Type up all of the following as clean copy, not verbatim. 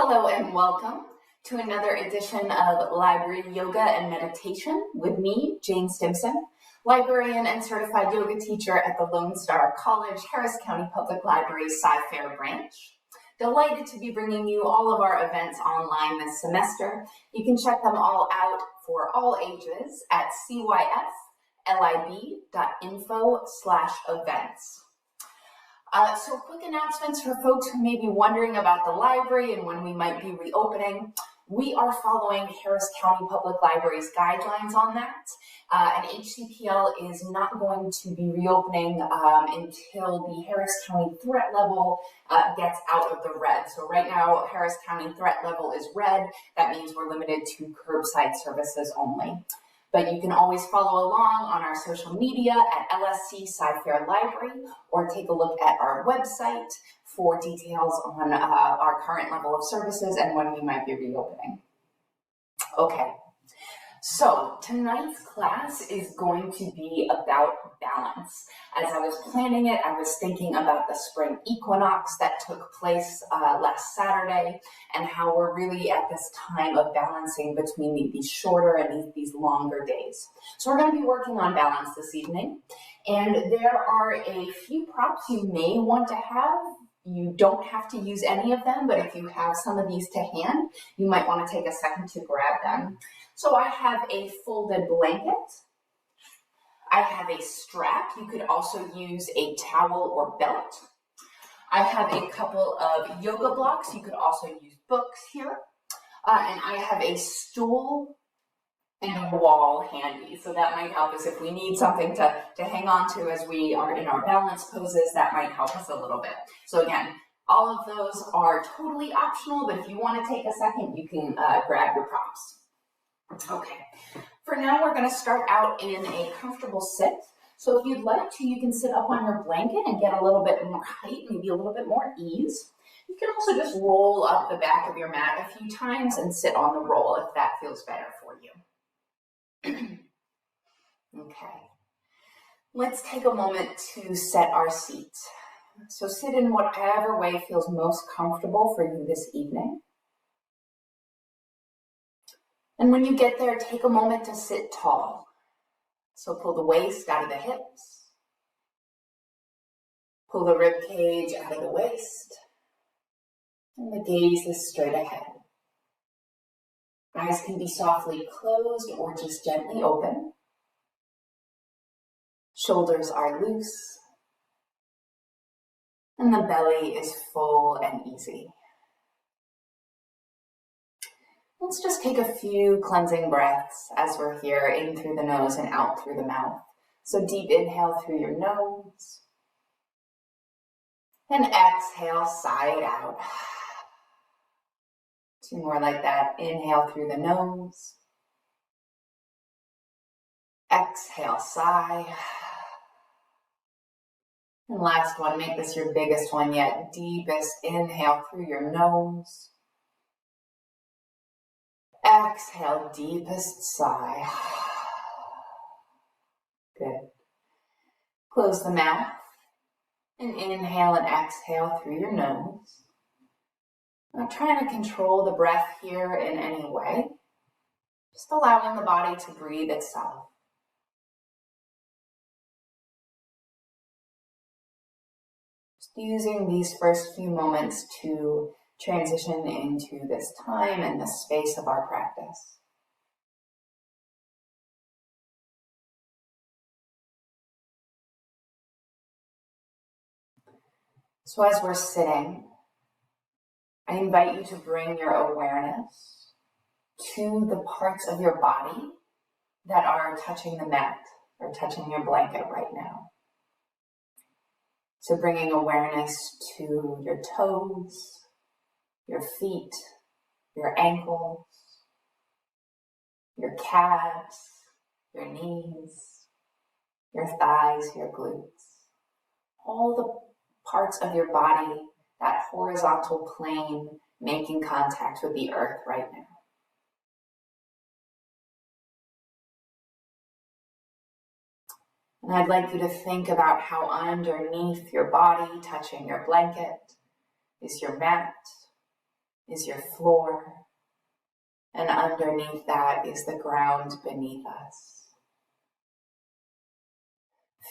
Hello and welcome to another edition of Library Yoga and Meditation with me, Jane Stimpson, librarian and certified yoga teacher at the Lone Star College, Harris County Public Library Cy-Fair branch. Delighted to be bringing you all of our events online this semester. You can check them all out for all ages at cyflib.info/events. So quick announcements for folks who may be wondering about the library and when we might be reopening. We are following Harris County Public Library's guidelines on that. And HCPL is not going to be reopening until the Harris County threat level gets out of the red. So right now, Harris County threat level is red. That means we're limited to curbside services only. But you can always follow along on our social media at LSC Cy-Fair Library, or take a look at our website for details on our current level of services and when we might be reopening. Okay, so tonight's class is going to be about balance. As I was planning it, I was thinking about the spring equinox that took place last Saturday and how we're really at this time of balancing between these shorter and these longer days. So we're going to be working on balance this evening, and there are a few props you may want to have. You don't have to use any of them, but if you have some of these to hand, you might want to take a second to grab them. So I have a folded blanket. I have a strap. You could also use a towel or belt. I have a couple of yoga blocks. You could also use books here. And I have a stool and a wall handy. So that might help us if we need something to hang on to as we are in our balance poses. That might help us a little bit. So again, all of those are totally optional, but if you want to take a second, you can grab your props. Okay, for now we're going to start out in a comfortable sit. So if you'd like to, you can sit up on your blanket and get a little bit more height, maybe a little bit more ease. You can also just roll up the back of your mat a few times and sit on the roll if that feels better for you. Okay, let's take a moment to set our seats. So sit in whatever way feels most comfortable for you this evening. And when you get there, take a moment to sit tall. So pull the waist out of the hips. Pull the rib cage out of the waist. And the gaze is straight ahead. Eyes can be softly closed or just gently open. Shoulders are loose. And the belly is full and easy. Let's just take a few cleansing breaths as we're here, in through the nose and out through the mouth. So deep inhale through your nose. And exhale, side out. Two more like that. Inhale through the nose. Exhale, sigh. And last one, make this your biggest one yet. Deepest inhale through your nose. Exhale, deepest sigh. Good. Close the mouth and inhale and exhale through your nose. Not trying to control the breath here in any way. Just allowing the body to breathe itself. Just using these first few moments to transition into this time and the space of our practice. So as we're sitting, I invite you to bring your awareness to the parts of your body that are touching the mat or touching your blanket right now. So bringing awareness to your toes, your feet, your ankles, your calves, your knees, your thighs, your glutes. All the parts of your body, that horizontal plane making contact with the earth right now. And I'd like you to think about how underneath your body, touching your blanket, is your mat, is your floor, and underneath that is the ground beneath us.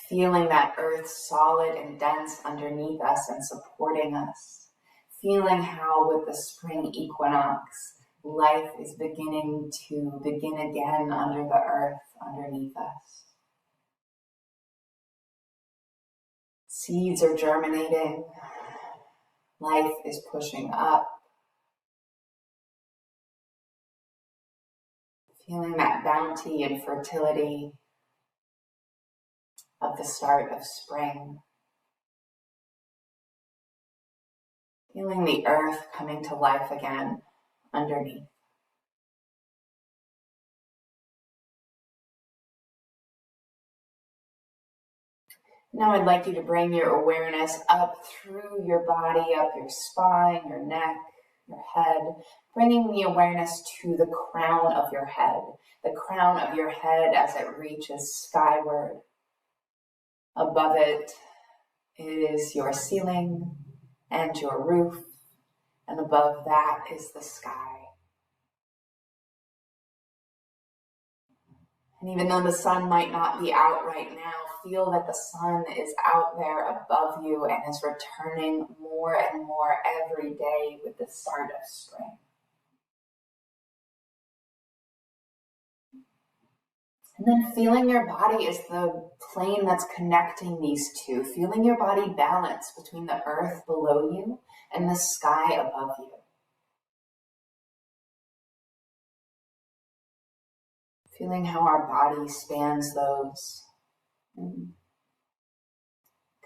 Feeling that earth solid and dense underneath us and supporting us. Feeling how with the spring equinox, life is beginning to begin again under the earth underneath us. Seeds are germinating. Life is pushing up. Feeling that bounty and fertility of the start of spring. Feeling the earth coming to life again underneath. Now I'd like you to bring your awareness up through your body, up your spine, your neck, your head, bringing the awareness to the crown of your head. The crown of your head as it reaches skyward. Above it is your ceiling and your roof, and above that is the sky. And even though the sun might not be out right now, feel that the sun is out there above you and is returning more and more every day with the start of spring. And then feeling your body as the plane that's connecting these two. Feeling your body balance between the earth below you and the sky above you. Feeling how our body spans those and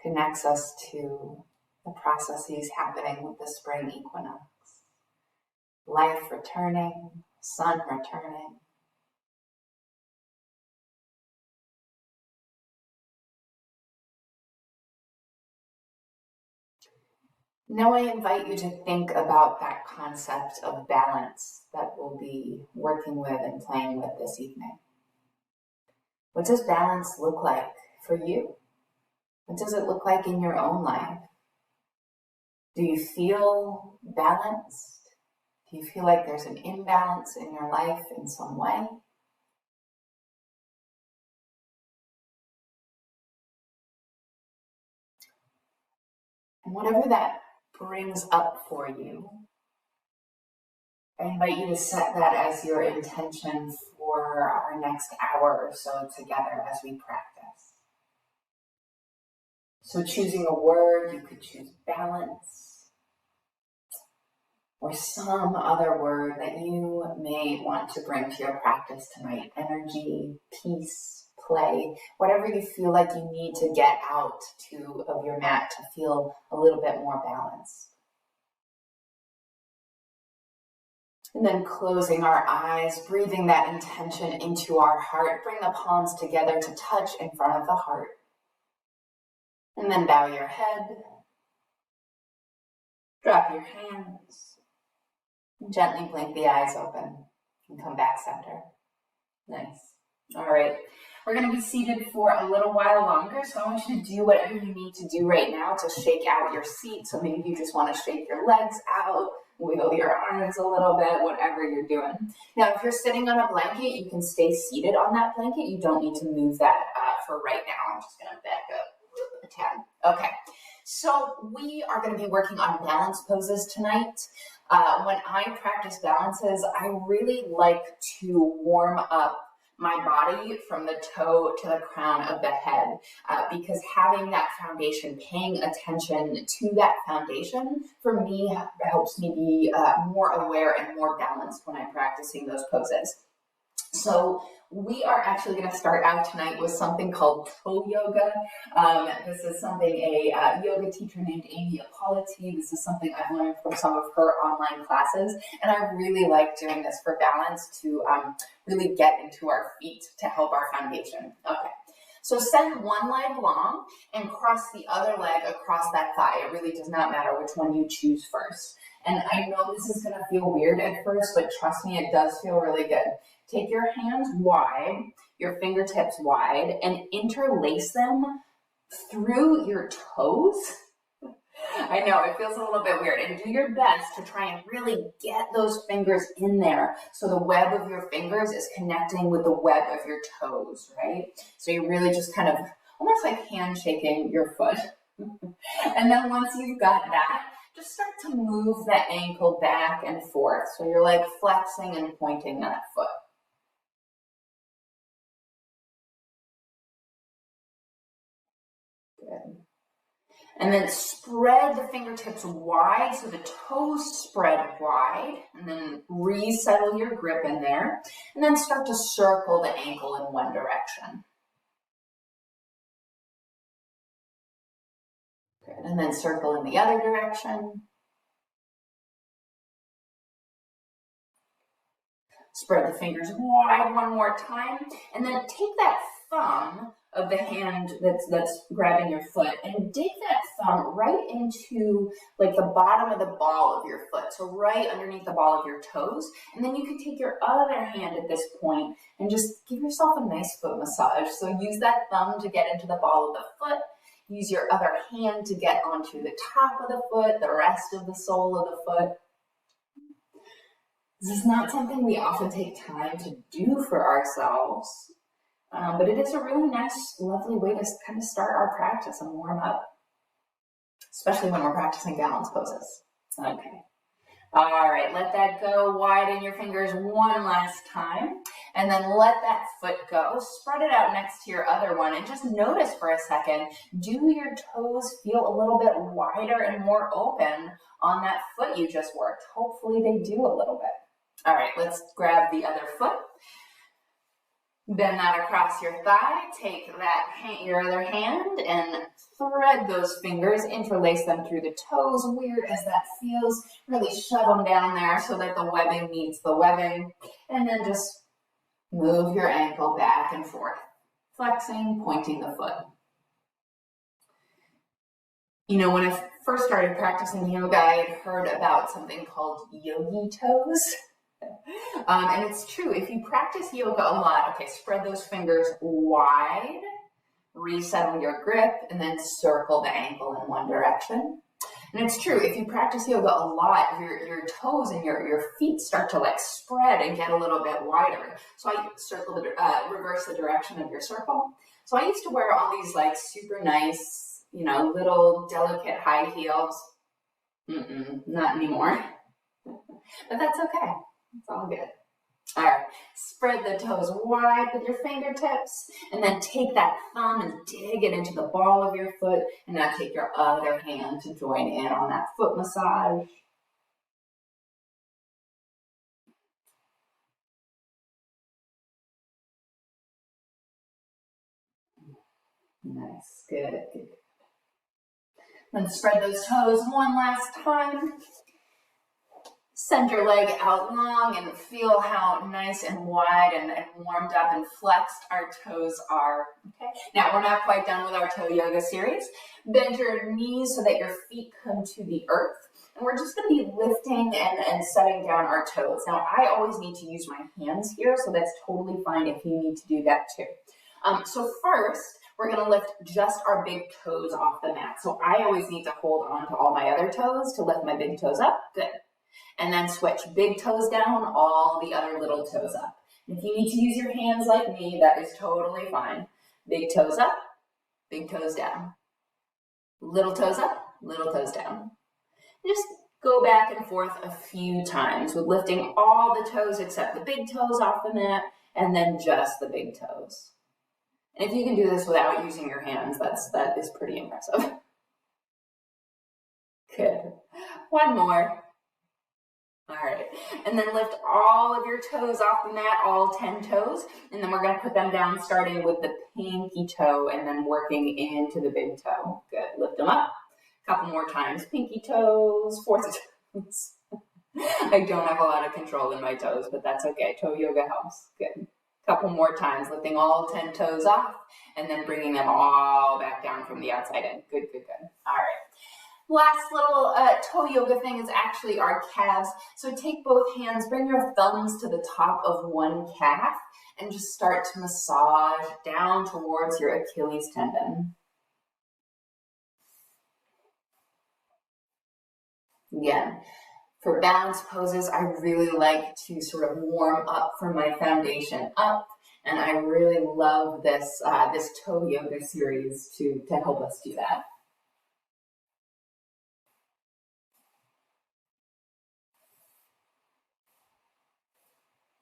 connects us to the processes happening with the spring equinox. Life returning, sun returning. Now I invite you to think about that concept of balance that we'll be working with and playing with this evening. What does balance look like for you? What does it look like in your own life? Do you feel balanced? Do you feel like there's an imbalance in your life in some way? And whatever that brings up for you, I invite you to set that as your intention for our next hour or so together as we practice. So choosing a word, you could choose balance or some other word that you may want to bring to your practice tonight. Energy, peace, play, whatever you feel like you need to get out of your mat to feel a little bit more balanced. And then closing our eyes, breathing that intention into our heart. Bring the palms together to touch in front of the heart. And then bow your head. Drop your hands. And gently blink the eyes open and come back center. Nice. All right. We're going to be seated for a little while longer, so I want you to do whatever you need to do right now to shake out your seat. So maybe you just want to shake your legs out, wiggle your arms a little bit, whatever you're doing. Now, if you're sitting on a blanket, you can stay seated on that blanket. You don't need to move that for right now. I'm just going to back up a tad. Okay. So we are going to be working on balance poses tonight. When I practice balances, I really like to warm up my body from the toe to the crown of the head, because having that foundation, paying attention to that foundation, for me, helps me be more aware and more balanced when I'm practicing those poses. So we are actually going to start out tonight with something called toe yoga. This is something a yoga teacher named Amy Apoliti. This is something I've learned from some of her online classes, and I really like doing this for balance to really get into our feet to help our foundation. Okay. So send one leg long and cross the other leg across that thigh. It really does not matter which one you choose first. And I know this is going to feel weird at first, but trust me, it does feel really good. Take your hands wide, your fingertips wide, and interlace them through your toes I know, it feels a little bit weird. And do your best to try and really get those fingers in there so the web of your fingers is connecting with the web of your toes, right? So you're really just kind of almost like handshaking your foot. And then once you've got that, just start to move that ankle back and forth. So you're like flexing and pointing that foot. Good. And then spread the fingertips wide so the toes spread wide, and then resettle your grip in there, and then start to circle the ankle in one direction. Good. And then circle in the other direction. Spread the fingers wide one more time, and then take that thumb of the hand that's grabbing your foot and dig that thumb right into like the bottom of the ball of your foot, so right underneath the ball of your toes. And then you can take your other hand at this point and just give yourself a nice foot massage. So use that thumb to get into the ball of the foot, use your other hand to get onto the top of the foot, the rest of the sole of the foot. This is not something we often take time to do for ourselves, but it is a really nice, lovely way to kind of start our practice and warm up, especially when we're practicing balance poses. Okay. All right, let that go. Widen your fingers one last time, and then let that foot go. Spread it out next to your other one, and just notice for a second, do your toes feel a little bit wider and more open on that foot you just worked? Hopefully they do a little bit. All right, let's grab the other foot. Bend that across your thigh. Take that your other hand and thread those fingers, interlace them through the toes. Weird as that feels, really shove them down there so that the webbing meets the webbing. And then just move your ankle back and forth, flexing, pointing the foot. You know, when I first started practicing yoga, I had heard about something called yogi toes. And it's true, if you practice yoga a lot, okay, spread those fingers wide, resettle your grip, and then circle the ankle in one direction. And it's true, if you practice yoga a lot, your toes and your feet start to like spread and get a little bit wider. So I reverse the direction of your circle. So I used to wear all these like super nice, you know, little delicate high heels. Not anymore. But that's okay. It's all good. All right, spread the toes wide with your fingertips, and then take that thumb and dig it into the ball of your foot, and now take your other hand to join in on that foot massage. Nice, good. Then spread those toes one last time. Send your leg out long and feel how nice and wide and warmed up and flexed our toes are. Okay. Now we're not quite done with our toe yoga series. Bend your knees so that your feet come to the earth. And we're just going to be lifting and setting down our toes. Now I always need to use my hands here, so that's totally fine if you need to do that too. So first, we're going to lift just our big toes off the mat. So I always need to hold on to all my other toes to lift my big toes up. Good. And then switch big toes down, all the other little toes up. If you need to use your hands like me, that is totally fine. Big toes up, big toes down. Little toes up, little toes down. Just go back and forth a few times with lifting all the toes except the big toes off the mat, and then just the big toes. And if you can do this without using your hands, that is pretty impressive. Good. One more. All right, and then lift all of your toes off the mat, all 10 toes, and then we're going to put them down starting with the pinky toe and then working into the big toe. Good, lift them up. A couple more times, pinky toes, fourth toes. I don't have a lot of control in my toes, but that's okay. Toe yoga helps. Good. A couple more times, lifting all 10 toes off and then bringing them all back down from the outside in. Good, good, good. All right. Last little toe yoga thing is actually our calves. So take both hands, bring your thumbs to the top of one calf, and just start to massage down towards your Achilles tendon. Again, for balance poses, I really like to sort of warm up from my foundation up, and I really love this this toe yoga series to help us do that.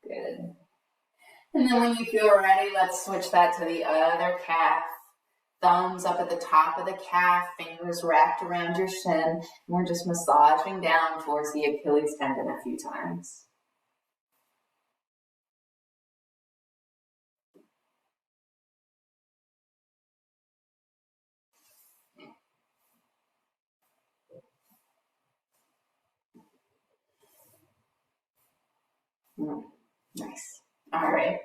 Good. And then when you feel ready, let's switch that to the other calf. Thumbs up at the top of the calf, fingers wrapped around your shin, and we're just massaging down towards the Achilles tendon a few times. Nice. All right.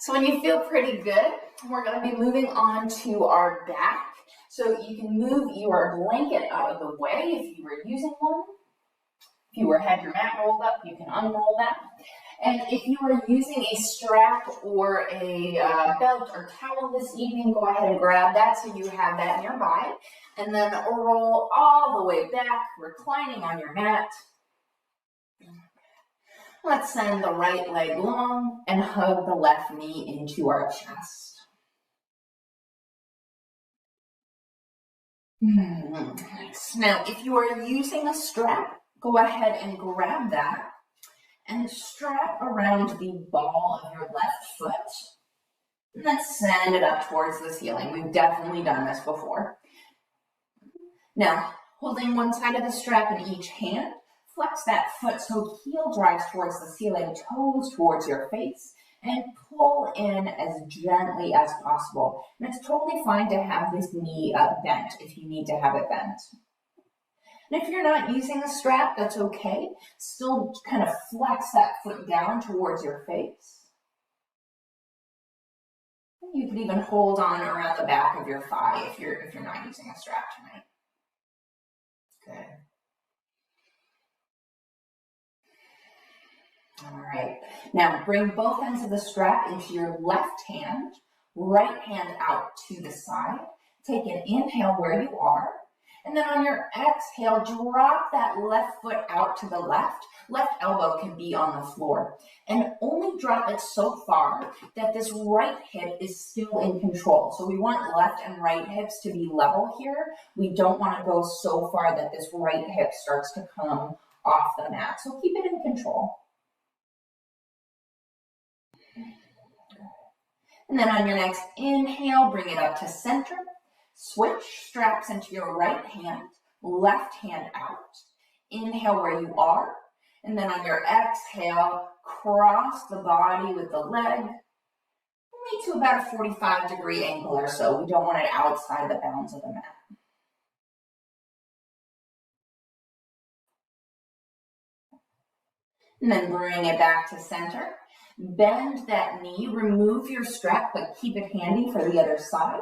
So when you feel pretty good, we're going to be moving on to our back. So you can move your blanket out of the way if you were using one. If you had your mat rolled up, you can unroll that. And if you are using a strap or a belt or towel this evening, go ahead and grab that so you have that nearby. And then roll all the way back, reclining on your mat. Let's send the right leg long and hug the left knee into our chest. Nice. Now, if you are using a strap, go ahead and grab that and strap around the ball of your left foot. And then send it up towards the ceiling. We've definitely done this before. Now, holding one side of the strap in each hand, flex that foot so heel drives towards the ceiling, toes towards your face, and pull in as gently as possible. And it's totally fine to have this knee bent if you need to have it bent. And if you're not using a strap, that's okay. Still kind of flex that foot down towards your face. You could even hold on around the back of your thigh if you're not using a strap tonight. Good. All right, now bring both ends of the strap into your left hand, right hand out to the side. Take an inhale where you are, and then on your exhale, drop that left foot out to the left. Left elbow can be on the floor, and only drop it so far that this right hip is still in control. So we want left and right hips to be level here. We don't want to go so far that this right hip starts to come off the mat. So keep it in control. And then on your next inhale, bring it up to center. Switch straps into your right hand, left hand out. Inhale where you are. And then on your exhale, cross the body with the leg, only to about a 45-degree angle or so. We don't want it outside the bounds of the mat. And then bring it back to center. Bend that knee, remove your strap, but keep it handy for the other side.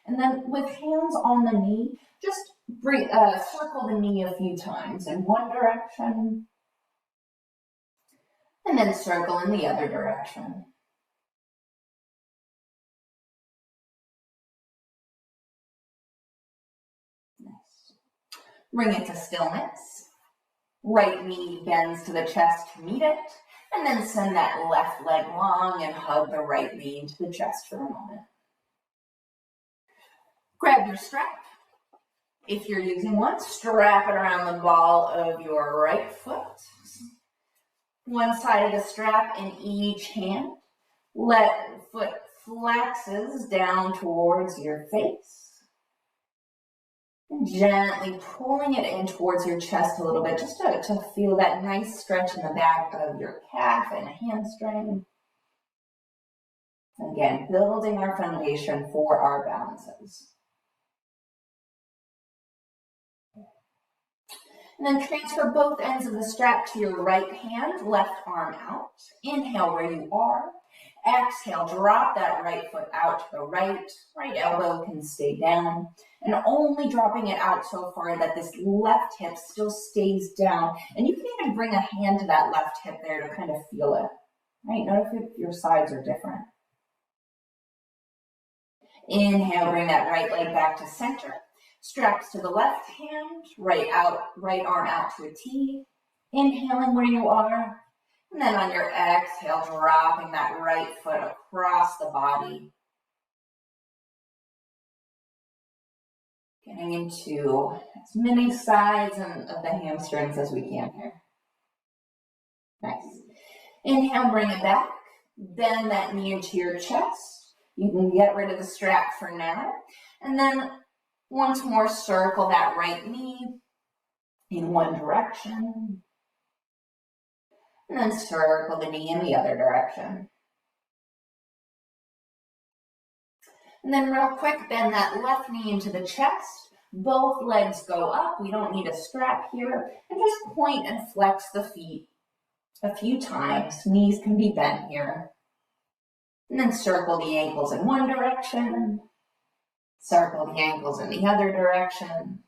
And then with hands on the knee, just circle the knee a few times in one direction, and then circle in the other direction. Nice. Bring it to stillness. Right knee bends to the chest to meet it, and then send that left leg long and hug the right knee into the chest for a moment. Grab your strap. If you're using one, strap it around the ball of your right foot. One side of the strap in each hand. Let foot flexes down towards your face. And gently pulling it in towards your chest a little bit, just to feel that nice stretch in the back of your calf and hamstring. Again, building our foundation for our balances. And then transfer both ends of the strap to your right hand, left arm out. Inhale where you are. Exhale, drop that right foot out to the right. Right elbow can stay down. And only dropping it out so far that this left hip still stays down. And you can even bring a hand to that left hip there to kind of feel it. Right? Notice if your sides are different. Inhale, bring that right leg back to center. Straps to the left hand, right arm out to a T. Inhaling where you are. And then on your exhale, dropping that right foot across the body. Getting into as many sides of the hamstrings as we can here. Nice. Inhale, bring it back. Bend that knee into your chest. You can get rid of the strap for now. And then once more, circle that right knee in one direction. And then circle the knee in the other direction. And then real quick, bend that left knee into the chest. Both legs go up. We don't need a strap here. And just point and flex the feet a few times. Knees can be bent here. And then circle the ankles in one direction. Circle the ankles in the other direction.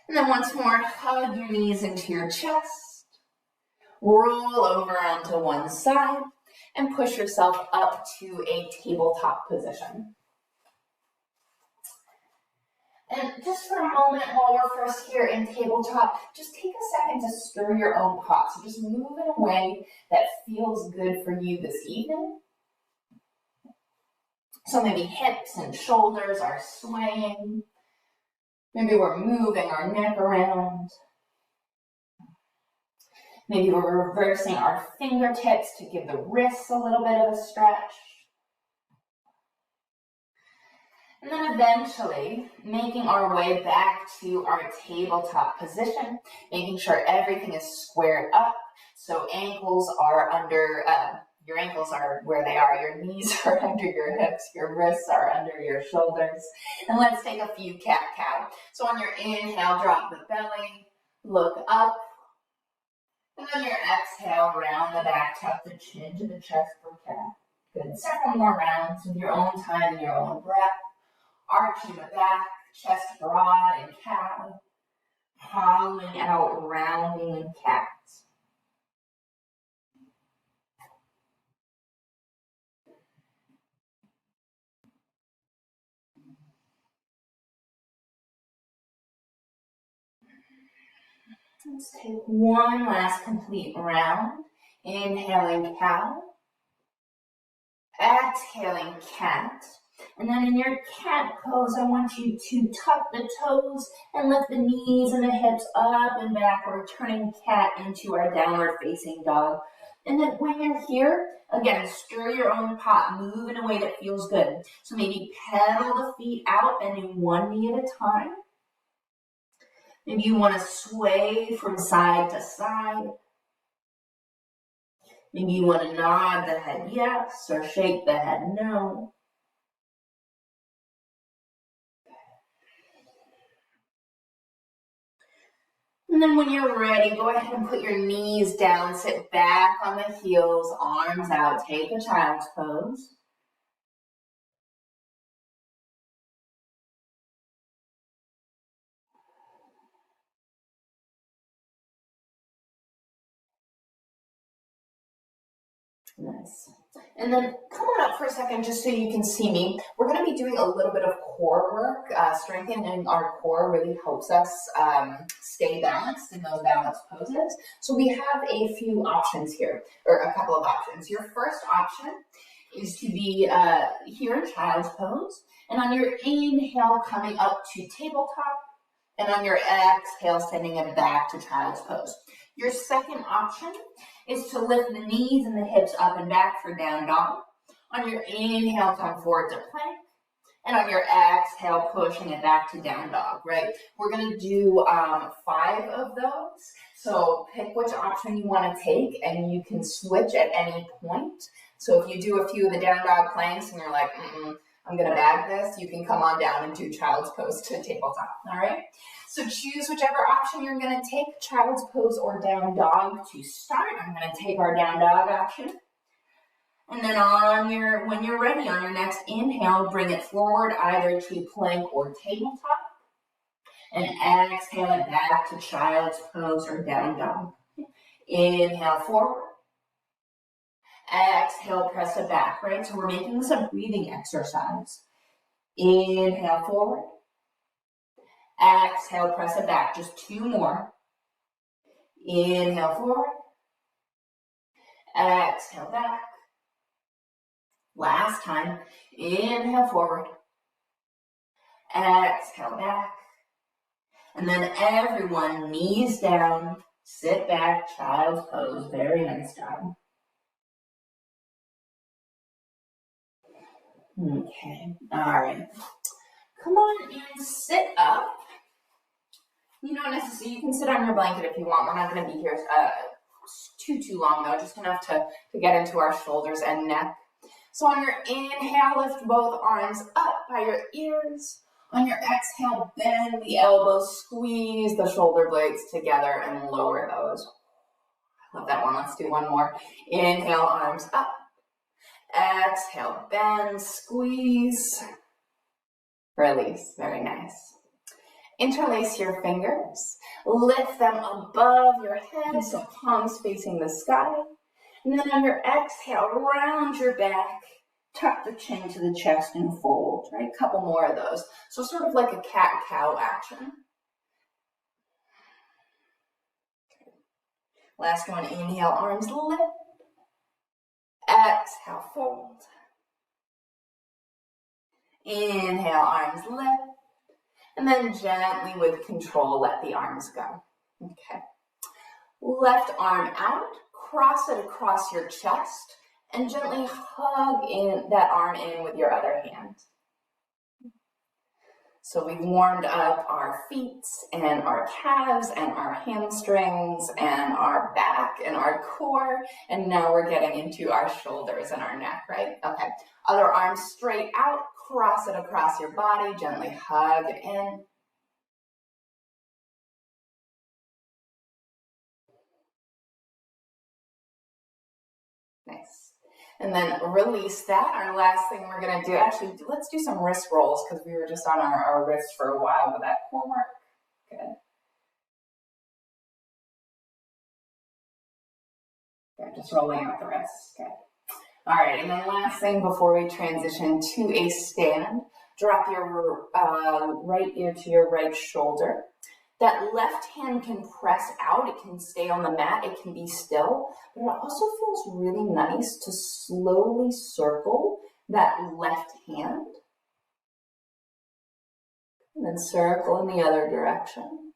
And then once more, hug your knees into your chest. Roll over onto one side. And push yourself up to a tabletop position. And just for a moment while we're first here in tabletop, just take a second to stir your own pot. So just move in a way that feels good for you this evening. So maybe hips and shoulders are swaying. Maybe we're moving our neck around. Maybe we're reversing our fingertips to give the wrists a little bit of a stretch. And then eventually making our way back to our tabletop position, making sure everything is squared up. So ankles are under, your ankles are where they are, your knees are under your hips, your wrists are under your shoulders. And let's take a few cat-cow. So on your inhale, drop the belly, look up. And on your exhale, round the back, tuck the chin to the chest for cat. Good. Several more rounds with your own time and your own breath. Arching the back, chest broad and cat. Hollowing out, rounding in cat. Let's take one last complete round. Inhaling cow. Exhaling cat. And then in your cat pose, I want you to tuck the toes and lift the knees and the hips up and back. We're turning cat into our downward facing dog. And then when you're here, again, stir your own pot. Move in a way that feels good. So maybe pedal the feet out, bending one knee at a time. Maybe you want to sway from side to side. Maybe you want to nod the head yes or shake the head no. And then when you're ready, go ahead and put your knees down, sit back on the heels, arms out, take a child's pose. Nice. And then come on up for a second just so you can see me. We're going to be doing a little bit of core work. Strengthening our core really helps us stay balanced in those balanced poses. So we have a few options here, or a couple of options. Your first option is to be here in child's pose. And on your inhale, coming up to tabletop. And on your exhale, sending it back to child's pose. Your second option is to lift the knees and the hips up and back for down dog. On your inhale, come forward to plank. And on your exhale, pushing it back to down dog, right? We're going to do 5 of those. So pick which option you want to take, and you can switch at any point. So if you do a few of the down dog planks and you're like, I'm going to bag this, you can come on down and do child's pose to tabletop, all right? So choose whichever option you're going to take, child's pose or down dog to start. I'm going to take our down dog option. And then when you're ready, on your next inhale, bring it forward either to plank or tabletop. And exhale it back to child's pose or down dog. Inhale forward. Exhale, press it back, right? So we're making this a breathing exercise. Inhale forward. Exhale, press it back. Just 2 more. Inhale forward. Exhale back. Last time. Inhale forward. Exhale back. And then everyone, knees down, sit back, child's pose. Very nice job. Okay, all right. Come on and sit up. You don't necessarily, you can sit on your blanket if you want. We're not going to be here too long though, just enough to get into our shoulders and neck. So on your inhale, lift both arms up by your ears. On your exhale, bend the elbows, squeeze the shoulder blades together and lower those. Love that one. Let's do one more. Inhale, arms up. Exhale, bend, squeeze, release. Very nice. Interlace your fingers. Lift them above your head, so palms facing the sky. And then on your exhale, round your back, tuck the chin to the chest and fold, right? A couple more of those. So sort of like a cat-cow action. Last one, inhale, arms lift. Exhale, fold. Inhale, arms lift. And then gently, with control, let the arms go. Okay. Left arm out, cross it across your chest, and gently hug in that arm in with your other hand. So we've warmed up our feet and our calves and our hamstrings and our back and our core, and now we're getting into our shoulders and our neck, right? Okay. Other arm straight out, cross it across your body, gently hug in. Nice. And then release that. Our last thing we're going to do, actually, let's do some wrist rolls because we were just on our wrists for a while with that core work. Good. Okay, just rolling out the wrists. Okay. All right, and then last thing before we transition to a stand, drop your right ear to your right shoulder. That left hand can press out, it can stay on the mat, it can be still, but it also feels really nice to slowly circle that left hand. And then circle in the other direction.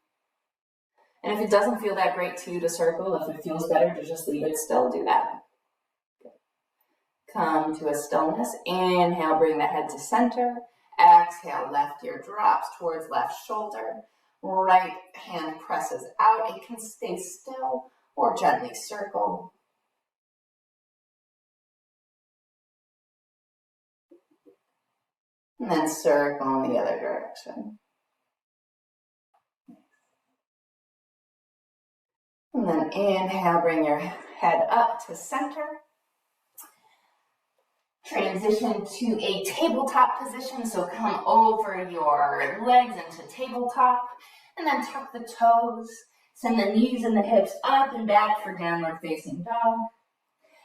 And if it doesn't feel that great to you to circle, if it feels better to just leave it still, do that. Come to a stillness. Inhale, bring the head to center. Exhale, left ear drops towards left shoulder. Right hand presses out. It can stay still or gently circle. And then circle in the other direction. And then inhale, bring your head up to center. Transition to a tabletop position, so come over your legs into tabletop, and then tuck the toes, send the knees and the hips up and back for downward facing dog,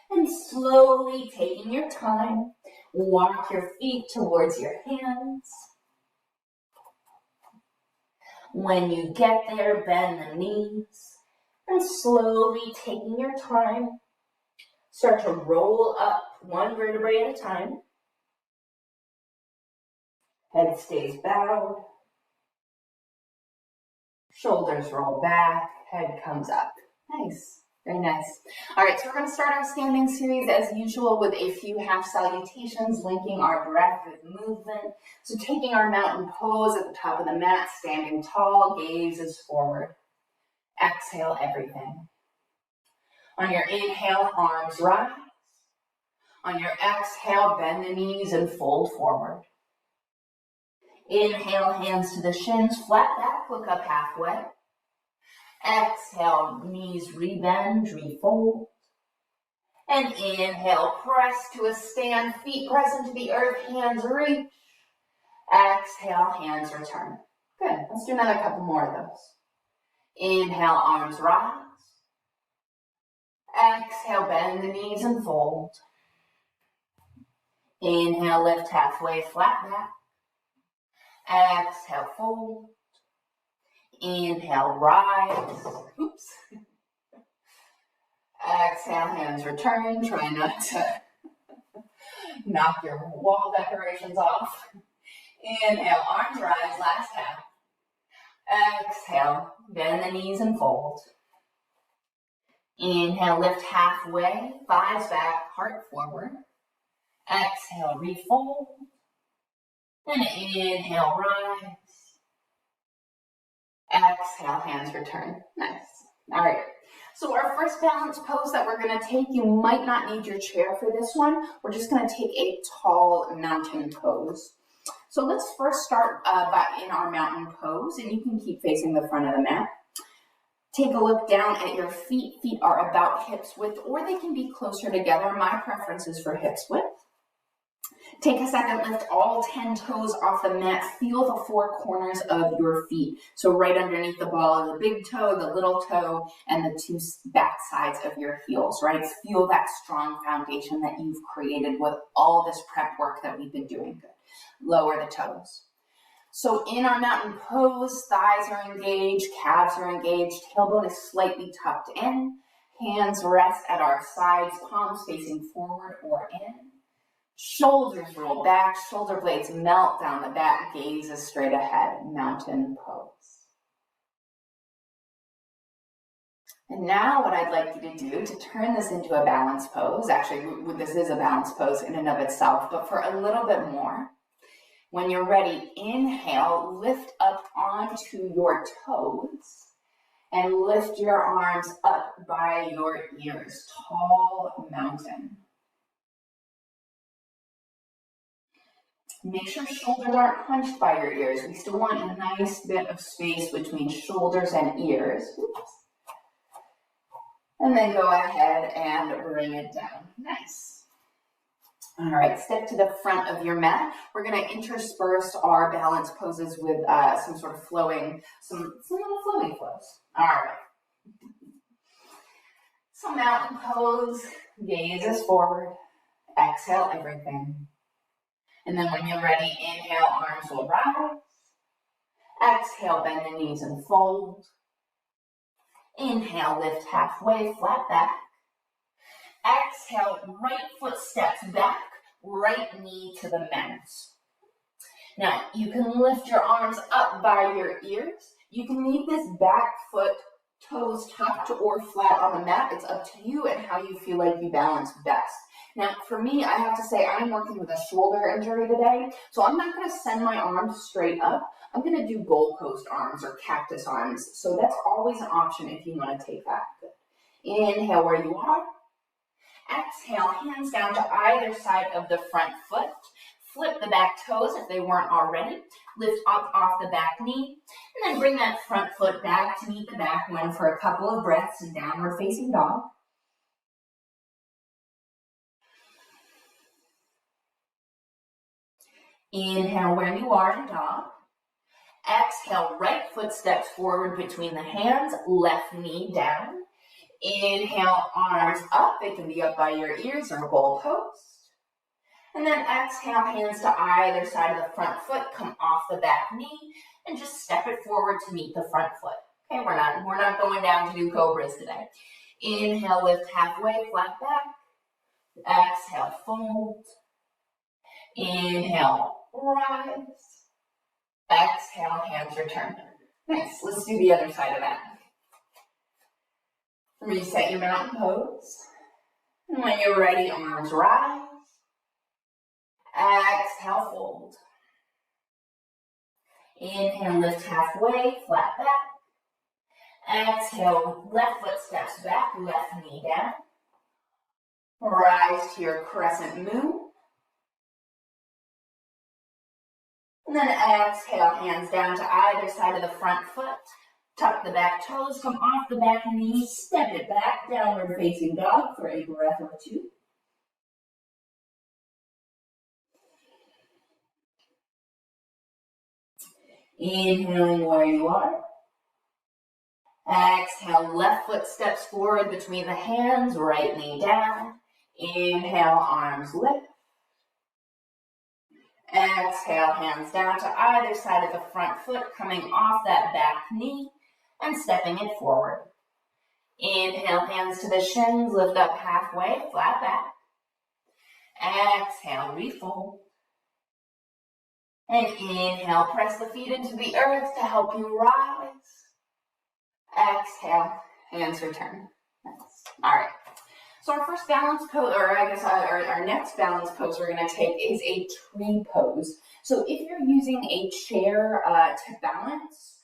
and slowly, taking your time, walk your feet towards your hands. When you get there, bend the knees, and slowly, taking your time, start to roll up one vertebrae at a time. Head stays bowed. Shoulders roll back. Head comes up. Nice. Very nice. All right, so we're going to start our standing series as usual with a few half salutations, linking our breath with movement. So taking our mountain pose at the top of the mat, standing tall, gaze is forward. Exhale everything. On your inhale, arms rise. On your exhale, bend the knees and fold forward. Inhale, hands to the shins, flat back, look up halfway. Exhale, knees rebend, refold. And inhale, press to a stand, feet press into the earth, hands reach. Exhale, hands return. Good, let's do another couple more of those. Inhale, arms rise. Exhale, bend the knees and fold. Inhale, lift halfway, flat back. Exhale, fold. Inhale, rise. Oops. Exhale, hands return. Try not to knock your wall decorations off. Inhale, arms rise, last half. Exhale, bend the knees and fold. Inhale, lift halfway, thighs back, heart forward. Exhale, refold. And inhale, rise. Exhale, hands return. Nice. All right. So our first balance pose that we're going to take, you might not need your chair for this one. We're just going to take a tall mountain pose. So let's first start in our mountain pose, and you can keep facing the front of the mat. Take a look down at your feet. Feet are about hips width, or they can be closer together. My preference is for hips width. Take a second, lift all 10 toes off the mat. Feel the four corners of your feet. So right underneath the ball of the big toe, the little toe, and the two back sides of your heels, right? Feel that strong foundation that you've created with all this prep work that we've been doing. Good. Lower the toes. So in our mountain pose, thighs are engaged, calves are engaged, tailbone is slightly tucked in, hands rest at our sides, palms facing forward or in. Shoulders roll back, shoulder blades melt down the back, gaze is straight ahead, mountain pose. And now what I'd like you to do to turn this into a balance pose, actually this is a balance pose in and of itself, but for a little bit more, when you're ready, inhale, lift up onto your toes and lift your arms up by your ears, tall mountain. Make sure shoulders aren't hunched by your ears. We still want a nice bit of space between shoulders and ears. Oops. And then go ahead and bring it down. Nice. All right, step to the front of your mat. We're going to intersperse our balance poses with some sort of flowing, some little flowy flows. All right. So mountain pose, gaze is forward. Exhale everything. And then when you're ready, inhale, arms will rise. Exhale, bend the knees and fold. Inhale, lift halfway, flat back. Exhale, right foot steps back, right knee to the mat. Now, you can lift your arms up by your ears. You can leave this back foot, toes tucked or flat on the mat. It's up to you and how you feel like you balance best. Now, for me, I have to say I'm working with a shoulder injury today, so I'm not going to send my arms straight up. I'm going to do goalpost arms or cactus arms. So that's always an option if you want to take that. Good. Inhale where you are. Exhale, hands down to either side of the front foot. Flip the back toes if they weren't already. Lift up off the back knee. And then bring that front foot back to meet the back one for a couple of breaths in downward facing dog. Inhale where you are in dog. Exhale, right foot steps forward between the hands, left knee down. Inhale, arms up. They can be up by your ears or goal post. And then exhale, hands to either side of the front foot, come off the back knee, and just step it forward to meet the front foot. Okay, we're not going down to do cobras today. Inhale, lift halfway, flat back. Exhale, fold. Inhale, rise. Exhale, hands return. Nice. Let's do the other side of that. Reset your mountain pose. And when you're ready, arms rise. Exhale, fold. Inhale, lift halfway, flat back. Exhale, left foot steps back, left knee down. Rise to your crescent moon. And then exhale, hands down to either side of the front foot. Tuck the back toes, come off the back knee, step it back, downward facing dog for a breath or two. Inhaling where you are. Exhale, left foot steps forward between the hands, right knee down. Inhale, arms lift. Exhale, hands down to either side of the front foot, coming off that back knee and stepping it forward. Inhale, hands to the shins, lift up halfway, flat back. Exhale, refold. And inhale, press the feet into the earth to help you rise. Exhale, hands return. Nice. All right. So our first balance pose, or I guess our next balance pose we're going to take is a tree pose. So if you're using a chair to balance,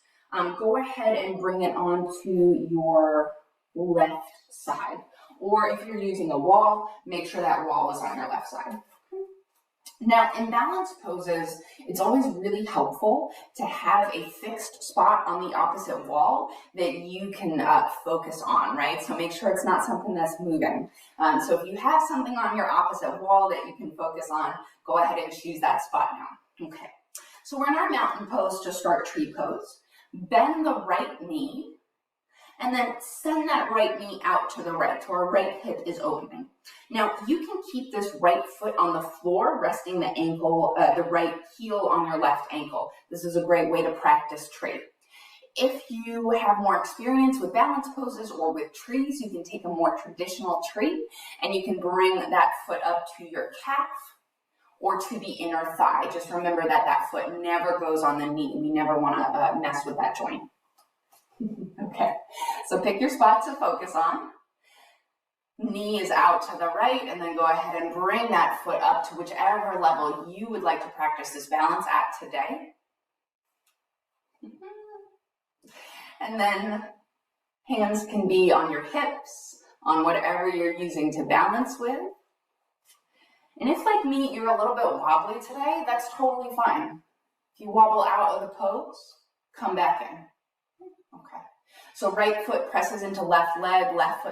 go ahead and bring it onto your left side. Or if you're using a wall, make sure that wall is on your left side. Now, in balance poses, it's always really helpful to have a fixed spot on the opposite wall that you can focus on, right? So make sure it's not something that's moving. So if you have something on your opposite wall that you can focus on, go ahead and choose that spot now. Okay, so we're in our mountain pose to start tree pose. Bend the right knee, and then send that right knee out to the right, so our right hip is opening. Now, you can keep this right foot on the floor, resting the ankle, the right heel on your left ankle. This is a great way to practice tree. If you have more experience with balance poses or with trees, you can take a more traditional tree, and you can bring that foot up to your calf or to the inner thigh. Just remember that that foot never goes on the knee. We never want to mess with that joint. Okay, so pick your spot to focus on. Knee is out to the right, and then go ahead and bring that foot up to whichever level you would like to practice this balance at today. And then hands can be on your hips, on whatever you're using to balance with. And if, like me, you're a little bit wobbly today, that's totally fine. If you wobble out of the pose, come back in. Okay. So right foot presses into left leg, left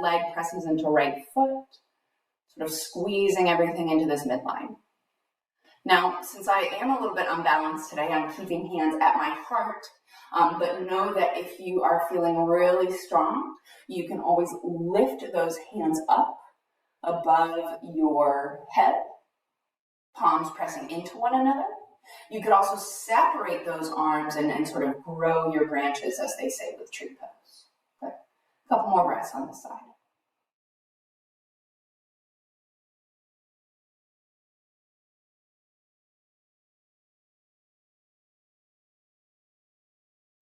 leg presses into right foot, sort of squeezing everything into this midline. Now, since I am a little bit unbalanced today, I'm keeping hands at my heart, but know that if you are feeling really strong, you can always lift those hands up above your head, palms pressing into one another. You could also separate those arms and sort of grow your branches, as they say with tree pose. Okay. A couple more breaths on this side.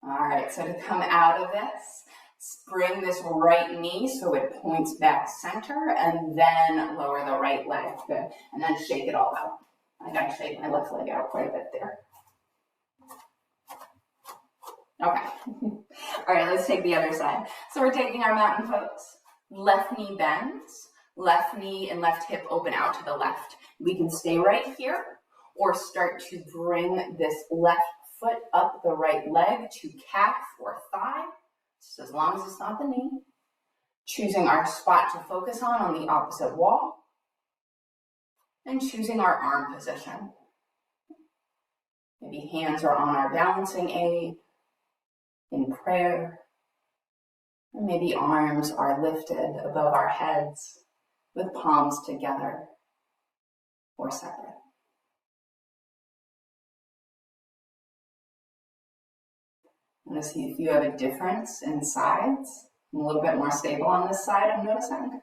All right, so to come out of this, bring this right knee so it points back center, and then lower the right leg. Good. And then shake it all out. I gotta shake my left leg out quite a bit there. Okay. All right, let's take the other side. So we're taking our mountain pose. Left knee bends, left knee and left hip open out to the left. We can stay right here or start to bring this left foot up the right leg to calf or thigh, just as long as it's not the knee. Choosing our spot to focus on the opposite wall. And choosing our arm position. Maybe hands are on our balancing aid in prayer. Or maybe arms are lifted above our heads with palms together or separate. I'm going to see if you have a difference in sides. I'm a little bit more stable on this side, I'm noticing.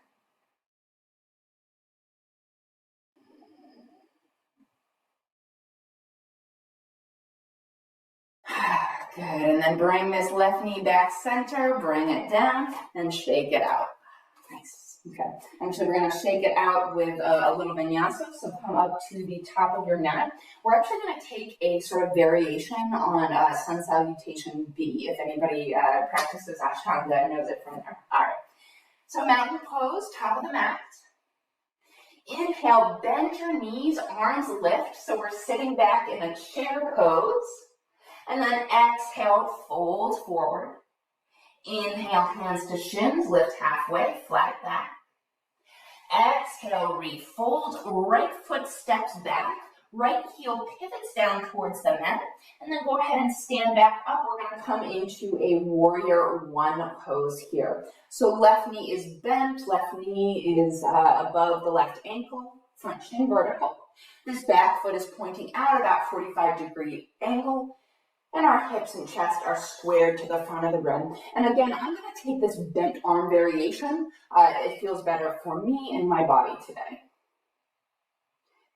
Good, and then bring this left knee back center, bring it down, and shake it out. Nice, okay. Actually, we're gonna shake it out with a little vinyasa, so come up to the top of your mat. We're actually gonna take a sort of variation on Sun Salutation B, if anybody practices Ashtanga and knows it from there. All right, so mountain pose, top of the mat. Inhale, bend your knees, arms lift, so we're sitting back in a chair pose. And then exhale, fold forward. Inhale, hands to shins, lift halfway, flat back. Exhale, refold, right foot steps back, right heel pivots down towards the mat, and then go ahead and stand back up. We're going to come into a warrior one pose here. So left knee is bent, left knee is above the left ankle, front shin vertical. This back foot is pointing out about 45-degree angle, and our hips and chest are squared to the front of the room. And again, I'm going to take this bent arm variation. It feels better for me and my body today.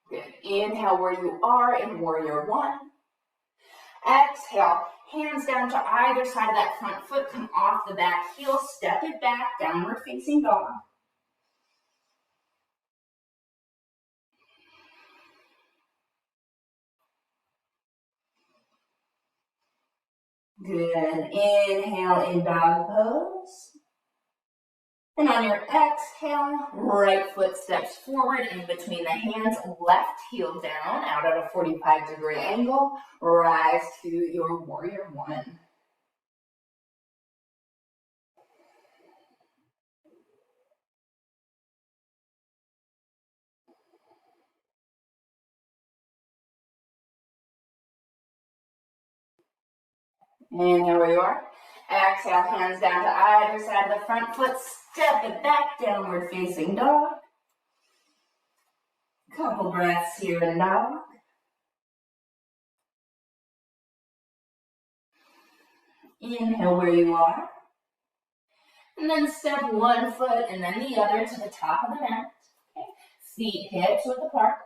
Good. Inhale where you are in warrior one. Exhale, hands down to either side of that front foot, come off the back heel, step it back, downward facing dog. Good. Inhale in dog pose. And on your exhale, right foot steps forward in between the hands, left heel down out at a 45-degree angle. Rise to your warrior one. Inhale where you are. Exhale, hands down to either side of the front foot. Step it back, downward facing dog. Couple breaths here in dog. Inhale where you are. And then step one foot and then the other to the top of the mat. Okay. Feet hips width apart.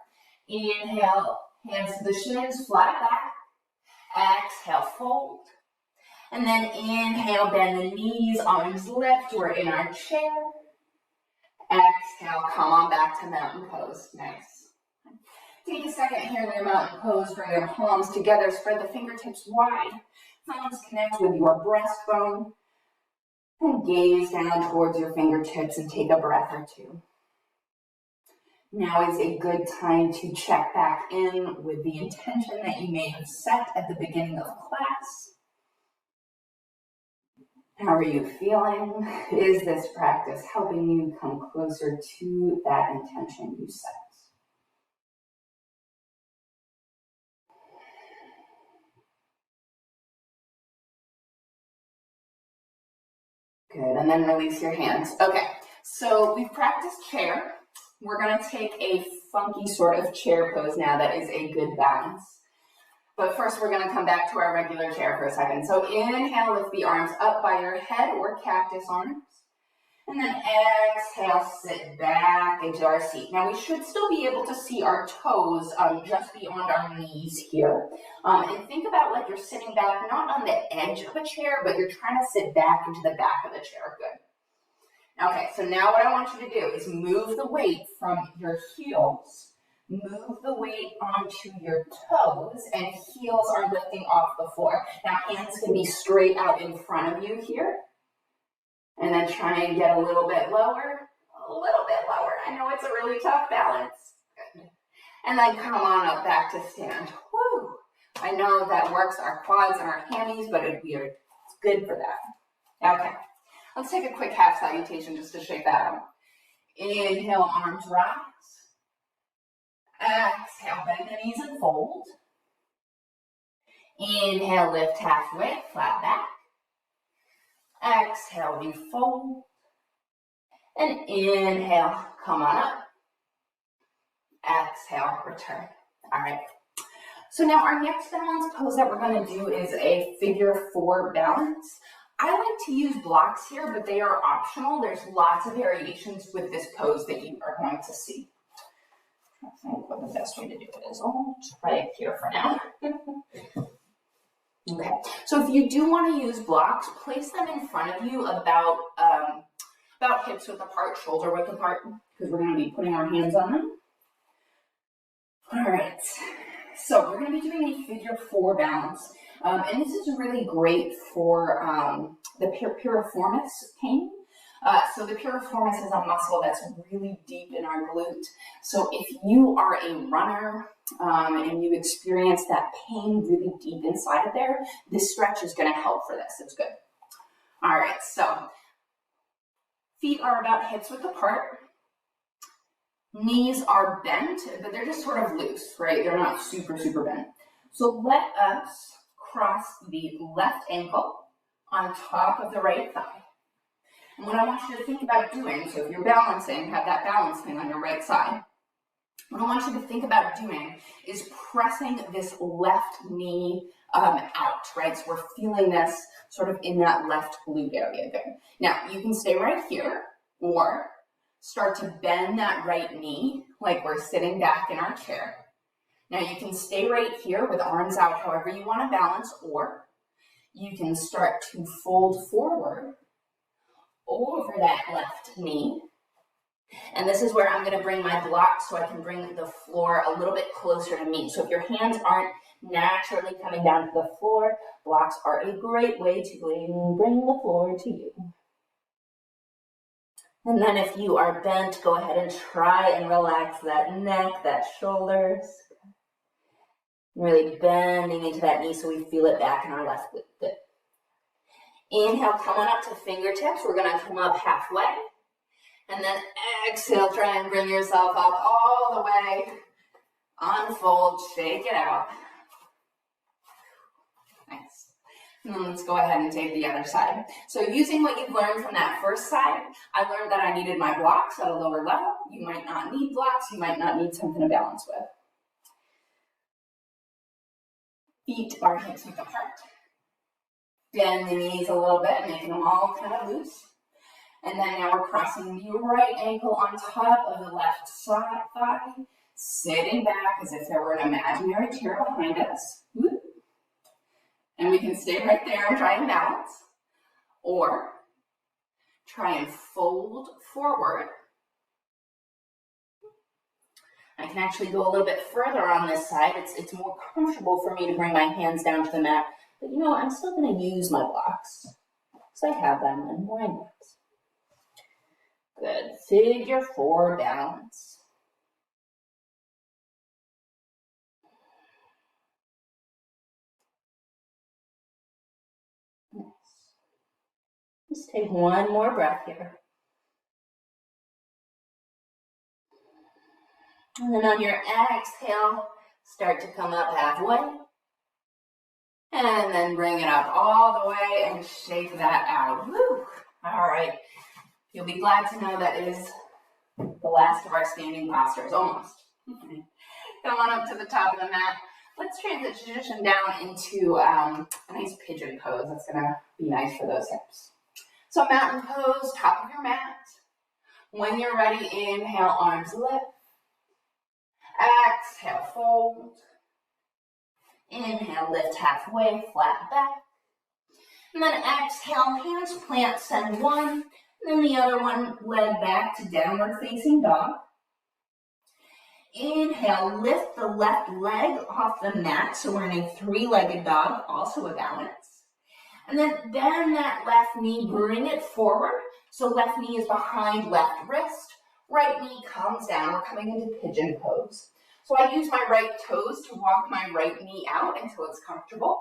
Inhale, hands to the shins, flat back. Exhale, fold. And then inhale, bend the knees, arms lift. We're in our chair. Exhale, come on back to mountain pose. Nice. Take a second here in your mountain pose. Bring your palms together. Spread the fingertips wide. Thumbs connect with your breastbone. And gaze down towards your fingertips and take a breath or two. Now is a good time to check back in with the intention that you may have set at the beginning of class. How are you feeling? Is this practice helping you come closer to that intention you set? Good, and then release your hands. Okay, so we've practiced chair. We're going to take a funky sort of chair pose now that is a good balance. But first, we're going to come back to our regular chair for a second. So inhale, lift the arms up by your head or cactus arms. And then exhale, sit back into our seat. Now, we should still be able to see our toes just beyond our knees here. And think about like you're sitting back, not on the edge of a chair, but you're trying to sit back into the back of the chair. Good. Okay, so now what I want you to do is move the weight from your heels. Move the weight onto your toes, and heels are lifting off the floor. Now, hands can be straight out in front of you here. And then try and get a little bit lower. I know it's a really tough balance. Good. And then come on up back to stand. Woo! I know that works our quads and our hammies, but it's good for that. Okay. Let's take a quick half salutation just to shake that out. Inhale, arms rise. Exhale, bend the knees and fold. Inhale, lift halfway, flat back. Exhale, we fold. And inhale, come on up. Exhale, return. All right. So now our next balance pose that we're going to do is a figure 4 balance. I like to use blocks here, but they are optional. There's lots of variations with this pose that you are going to see. I think what the best way to do it is. I'll try it here for now. Okay, so if you do want to use blocks, place them in front of you about hips width apart, shoulder width apart, because we're going to be putting our hands on them. All right, so we're going to be doing a figure 4 balance, and this is really great for the piriformis pain. So the piriformis is a muscle that's really deep in our glute. So if you are a runner and you experience that pain really deep inside of there, this stretch is going to help for this. It's good. All right, so feet are about hips width apart. Knees are bent, but they're just sort of loose, right? They're not super, super bent. So let us cross the left ankle on top of the right thigh. And what I want you to think about doing, so if you're balancing, have that balance thing on your right side. what I want you to think about doing is pressing this left knee out, right? So we're feeling this sort of in that left glute area there. Now, you can stay right here or start to bend that right knee like we're sitting back in our chair. Now, you can stay right here with arms out however you want to balance, or you can start to fold forward over that left knee. And this is where I'm going to bring my blocks so I can bring the floor a little bit closer to me. So if your hands aren't naturally coming down to the floor, blocks are a great way to bring the floor to you. And then if you are bent, go ahead and try and relax that neck, that shoulders. Really bending into that knee so we feel it back in our left glute. Good. Inhale, come on up to fingertips. We're going to come up halfway. And then exhale, try and bring yourself up all the way. Unfold, shake it out. Nice. And then let's go ahead and take the other side. So using what you've learned from that first side, I learned that I needed my blocks at a lower level. You might not need blocks. You might not need something to balance with. Feet are hips width apart. Bend the knees a little bit, making them all kind of loose. And then now we're crossing the right ankle on top of the left side thigh, sitting back as if there were an imaginary chair behind us. And we can stay right there and try and balance. Or try and fold forward. I can actually go a little bit further on this side. It's more comfortable for me to bring my hands down to the mat. But you know, I'm still going to use my blocks. Because I have them, and why not? Good. Figure four balance. Nice. Just take one more breath here. And then on your exhale, start to come up halfway. And then bring it up all the way and shake that out. Woo. All right. You'll be glad to know that is the last of our standing postures, almost. Come on up to the top of the mat. Let's transition down into a nice pigeon pose. That's going to be nice for those hips. So mountain pose, top of your mat. When you're ready, inhale, arms lift. Exhale, fold. Inhale, lift halfway, flat back. And then exhale, hands plant, send one. And then the other one, leg back to downward facing dog. Inhale, lift the left leg off the mat. So we're in a three-legged dog, also a balance. And then bend that left knee, bring it forward. So left knee is behind left wrist. Right knee comes down. We're coming into pigeon pose. So I use my right toes to walk my right knee out until it's comfortable.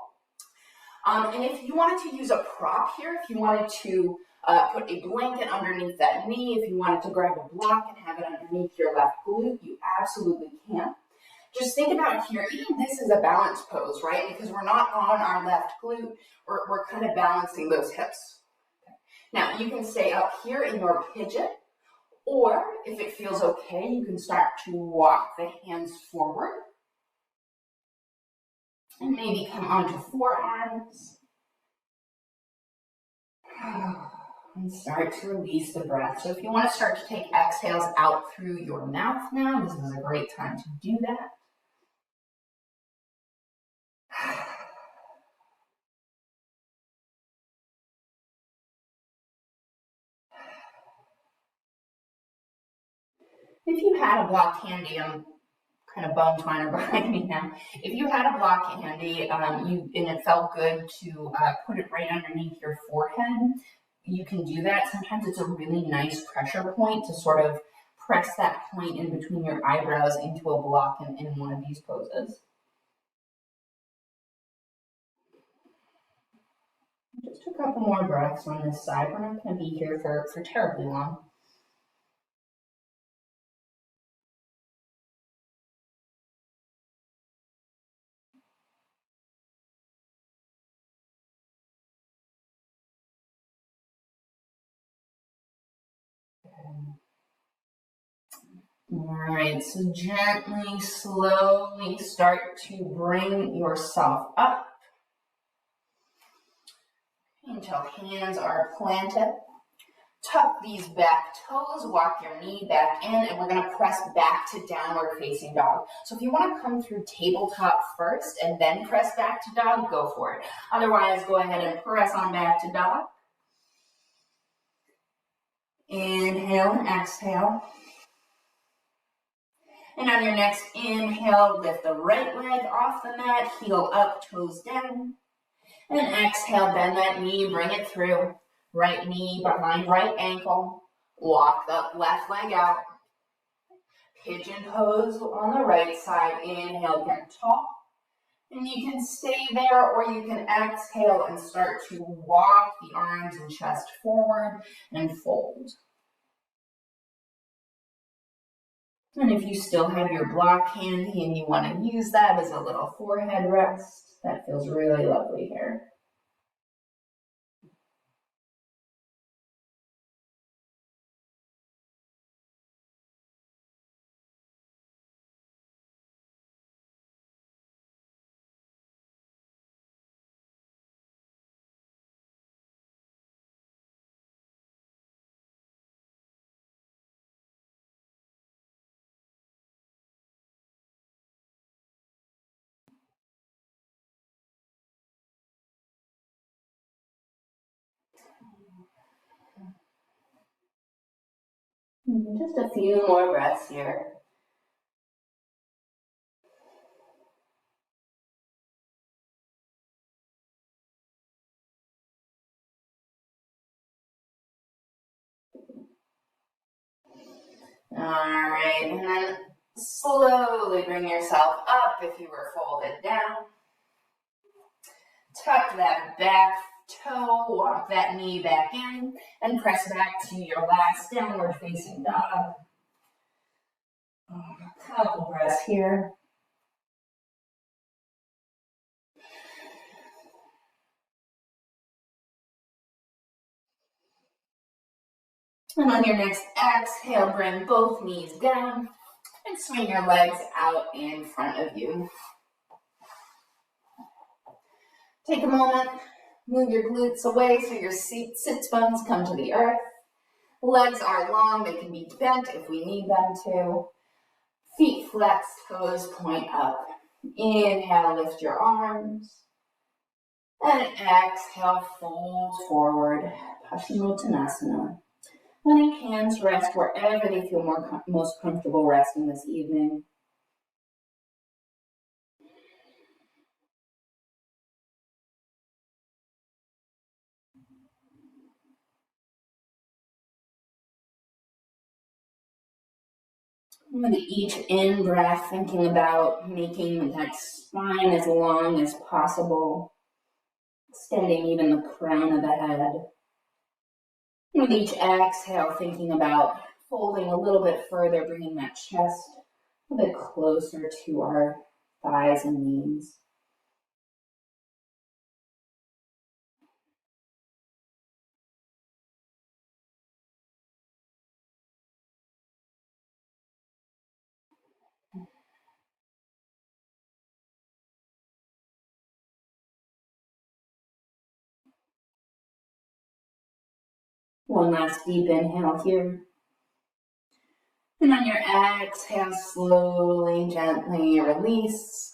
And if you wanted to use a prop here, if you wanted to put a blanket underneath that knee, if you wanted to grab a block and have it underneath your left glute, you absolutely can. Just think about here, even this is a balance pose, right? Because we're not on our left glute, we're kind of balancing those hips. Now, you can stay up here in your pigeon, or if it feels okay, you can start to walk the hands forward. And maybe come onto forearms. And start to release the breath. So if you want to start to take exhales out through your mouth now, this is a great time to do that. If you had a block handy, I'm kind of bum twiner behind me now. If you had a block handy and it felt good to put it right underneath your forehead, you can do that. Sometimes it's a really nice pressure point to sort of press that point in between your eyebrows into a block in one of these poses. Just a couple more breaths on this side. We're not going to be here for terribly long. All right, so gently, slowly start to bring yourself up until hands are planted. Tuck these back toes, walk your knee back in, and we're going to press back to downward facing dog. So if you want to come through tabletop first and then press back to dog, go for it. Otherwise, go ahead and press on back to dog. Inhale and exhale. And on your next inhale, lift the right leg off the mat, heel up, toes down. And exhale, bend that knee, bring it through. Right knee behind right ankle. Walk the left leg out. Pigeon pose on the right side. Inhale, get tall. And you can stay there or you can exhale and start to walk the arms and chest forward and fold. And if you still have your block handy and you want to use that as a little forehead rest, that feels really lovely here. Just a few more breaths here. All right, and then slowly bring yourself up if you were folded down. Tuck that back toe, walk that knee back in, and press back to your last downward facing dog. A couple breaths here. And on your next exhale, bring both knees down and swing your legs out in front of you. Take a moment, move your glutes away so your sit bones come to the earth. Legs are long, they can be bent if we need them to. Feet flex, toes point up. Inhale, lift your arms. And exhale, fold forward, Paschimottanasana. Letting hands rest wherever they feel most comfortable resting this evening. With each in-breath, thinking about making that spine as long as possible, extending even the crown of the head. With each exhale, thinking about folding a little bit further, bringing that chest a bit closer to our thighs and knees. One last deep inhale here. And on your exhale, slowly, gently release.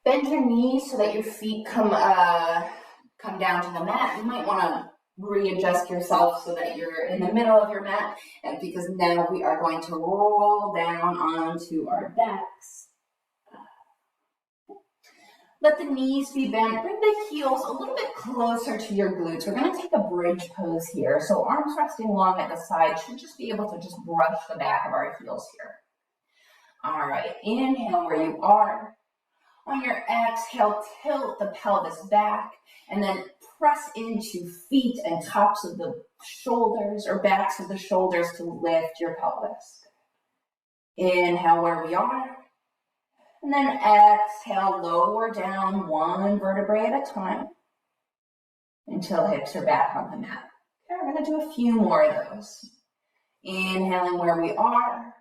Bend your knees so that your feet come down to the mat. You might want to readjust yourself so that you're in the middle of your mat, and because now we are going to roll down onto our backs. Let the knees be bent. Bring the heels a little bit closer to your glutes. We're going to take a bridge pose here. So arms resting long at the side should just be able to just brush the back of our heels here. All right, inhale where you are. On your exhale, tilt the pelvis back and then press into feet and tops of the shoulders or backs of the shoulders to lift your pelvis. Inhale where we are. And then exhale, lower down one vertebrae at a time until hips are back on the mat. Okay, we're going to do a few more of those. Inhaling where we are.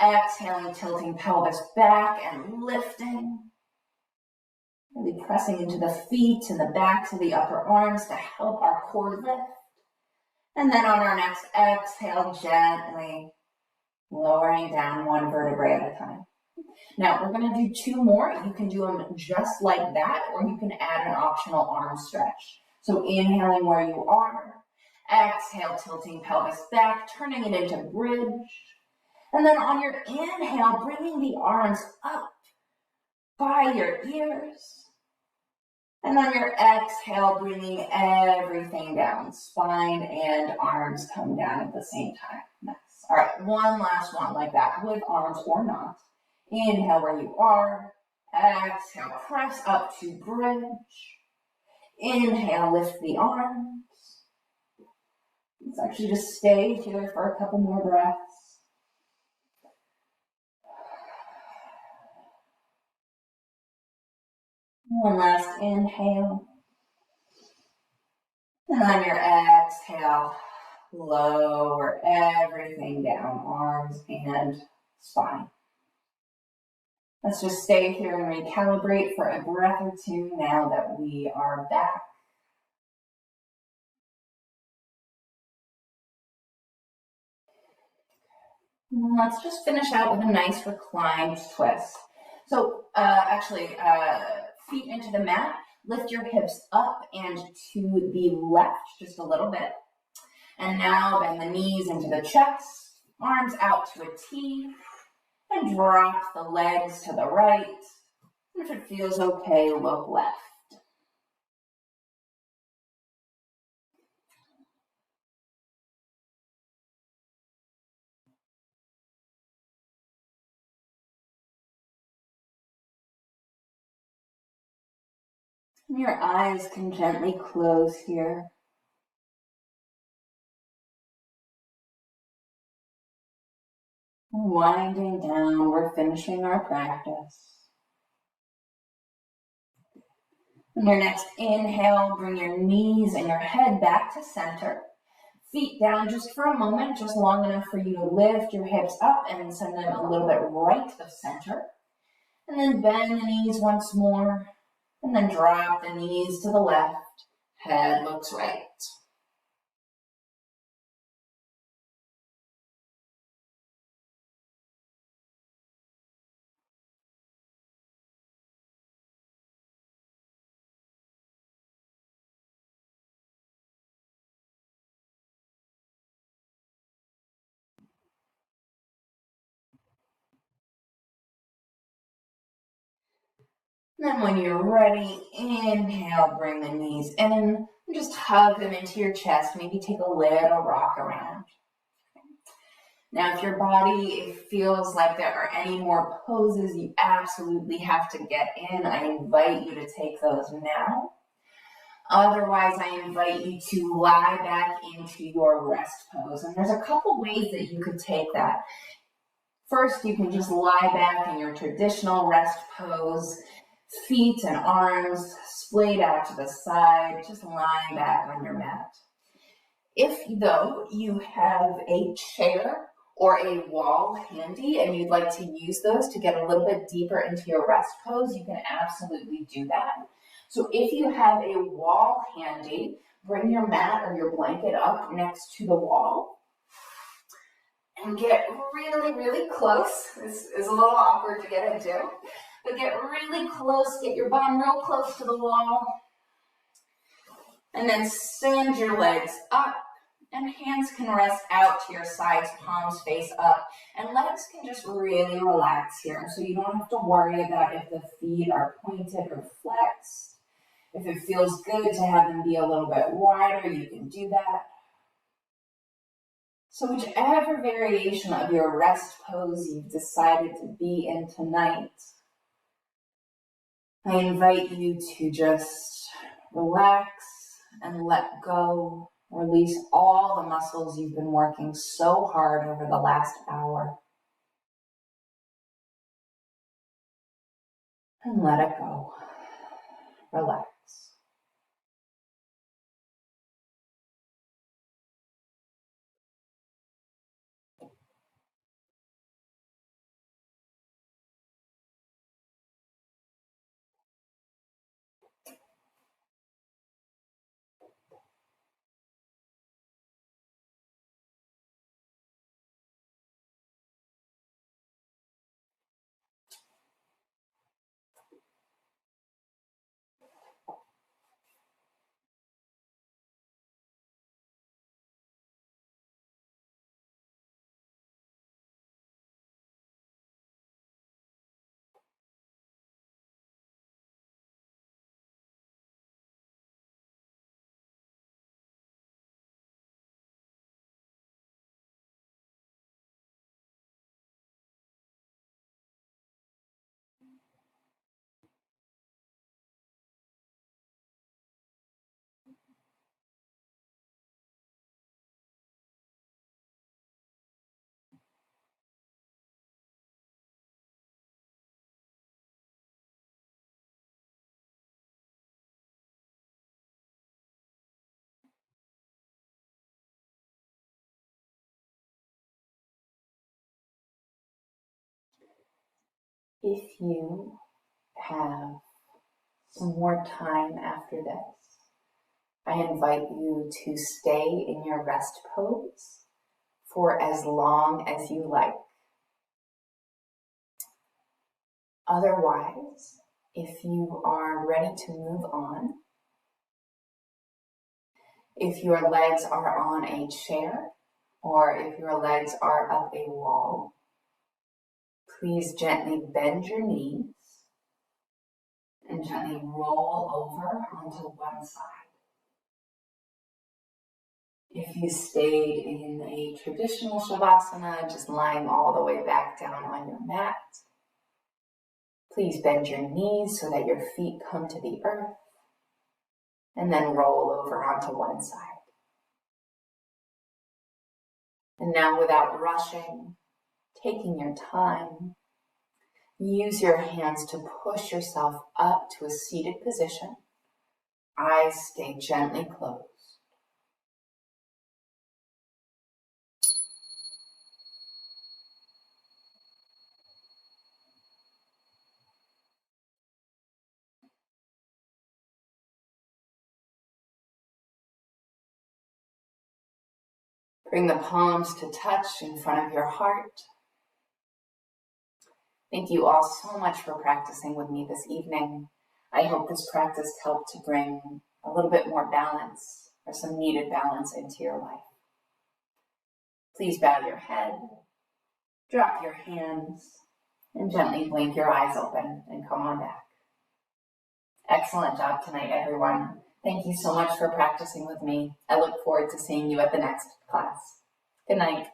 Exhaling, tilting pelvis back and lifting. Really pressing into the feet and the backs of the upper arms to help our core lift. And then on our next exhale, gently lowering down one vertebrae at a time. Now, we're going to do 2 more. You can do them just like that, or you can add an optional arm stretch. So inhaling where you are. Exhale, tilting pelvis back, turning it into bridge. And then on your inhale, bringing the arms up by your ears. And on your exhale, bringing everything down. Spine and arms come down at the same time. Nice. All right, one last one like that, with arms or not. Inhale where you are. Exhale, press up to bridge. Inhale, lift the arms. Let's actually just stay here for a couple more breaths. One last inhale. And on your exhale, lower everything down, arms and spine. Let's just stay here and recalibrate for a breath or two now that we are back. And let's just finish out with a nice reclined twist. So feet into the mat, lift your hips up and to the left just a little bit. And now bend the knees into the chest, arms out to a T, and drop the legs to the right. If it feels okay, look left. And your eyes can gently close here. Winding down, we're finishing our practice. On your next inhale, bring your knees and your head back to center. Feet down just for a moment, just long enough for you to lift your hips up and send them a little bit right of center. And then bend the knees once more, and then drop the knees to the left. Head looks right. Then when you're ready, inhale, bring the knees in, and just hug them into your chest. Maybe take a little rock around. Now, if your body feels like there are any more poses you absolutely have to get in, I invite you to take those now. Otherwise, I invite you to lie back into your rest pose. And there's a couple ways that you could take that. First, you can just lie back in your traditional rest pose, feet and arms splayed out to the side, just lying back on your mat. If, though, you have a chair or a wall handy and you'd like to use those to get a little bit deeper into your rest pose, you can absolutely do that. So if you have a wall handy, bring your mat or your blanket up next to the wall and get really, really close. This is a little awkward to get into, but get really close, get your bum real close to the wall, and then send your legs up, and hands can rest out to your sides, palms face up, and legs can just really relax here. So you don't have to worry about if the feet are pointed or flexed. If it feels good to have them be a little bit wider, you can do that. So whichever variation of your rest pose you've decided to be in tonight, I invite you to just relax and let go. Release all the muscles you've been working so hard over the last hour. And let it go. Relax. If you have some more time after this, I invite you to stay in your rest pose for as long as you like. Otherwise, if you are ready to move on, if your legs are on a chair or if your legs are up a wall, please gently bend your knees and gently roll over onto one side. If you stayed in a traditional Shavasana, just lying all the way back down on your mat, please bend your knees so that your feet come to the earth and then roll over onto one side. And now, without rushing, taking your time, use your hands to push yourself up to a seated position. Eyes stay gently closed. Bring the palms to touch in front of your heart. Thank you all so much for practicing with me this evening. I hope this practice helped to bring a little bit more balance or some needed balance into your life. Please bow your head, drop your hands, and gently blink your eyes open and come on back. Excellent job tonight, everyone. Thank you so much for practicing with me. I look forward to seeing you at the next class. Good night.